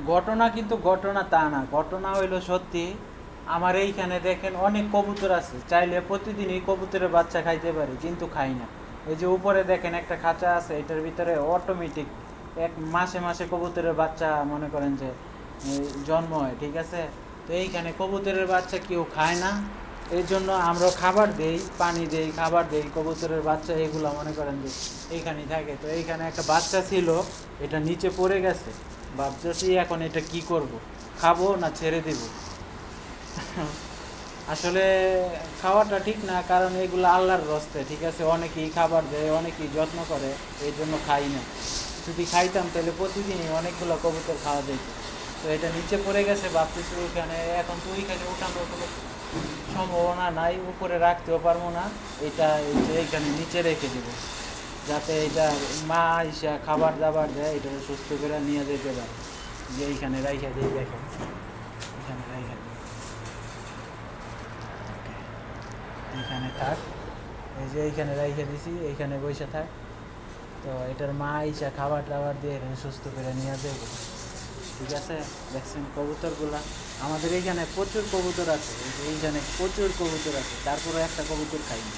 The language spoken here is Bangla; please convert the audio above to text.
ঘটনা কিন্তু ঘটনা তা না, ঘটনা হইলো সত্যি। আমার এইখানে দেখেন অনেক কবুতর আছে, চাইলে প্রতিদিনই কবুতরের বাচ্চা খাইতে পারি, কিন্তু খাই না। এই যে উপরে দেখেন একটা খাঁচা আছে, এটার ভিতরে অটোমেটিক এক মাসে মাসে কবুতরের বাচ্চা মনে করেন যে জন্ম হয়, ঠিক আছে। তো এইখানে কবুতরের বাচ্চা কেউ খায় না, এই জন্য আমরা খাবার দেই, পানি দেই, খাবার দেই, কবুতরের বাচ্চা এগুলো মনে করেন যে এইখানেই থাকে। তো এইখানে একটা বাচ্চা ছিল, এটা নিচে পড়ে গেছে, ভাবতেছি এখন এটা কি করব, খাবো না ছেড়ে দেব। আসলে খাওয়াটা ঠিক না, কারণ এগুলো আল্লাহর রস্তে, ঠিক আছে। অনেকেই খাবার দেয়, অনেকেই যত্ন করে, এই জন্য খাই না। যদি খাইতাম তাহলে প্রতিদিনই অনেকগুলো কবুতর খাওয়া যেত। তো এটা নিচে পড়ে গেছে, ভাবতেছি ওইখানে, এখন তো ওইখানে উঠানোর কোনো সম্ভাবনা নাই, উপরে রাখতেও পারবো না। এটা এই যে এইখানে নিচে রেখে দেবো, যাতে এটা মা আইসা খাবার দাবার দেয়, এটা সুস্থ করে নিয়ে যেতে পারে। যে এইখানে রাইখা দিই, দেখেন এখানে রাইখা দিই, এইখানে থাক। এই যে এইখানে রাইখা দিছি, এইখানে বসে থাক। তো এটার মা আইসা খাবার দাবার দিয়ে এখানে সুস্থ করে নিয়ে যাবে, ঠিক আছে। দেখছেন কবুতরগুলা, আমাদের এইখানে প্রচুর কবুতর আছে, এই যে এইখানে প্রচুর কবুতর আছে, তারপরে একটা কবুতর খাইনি।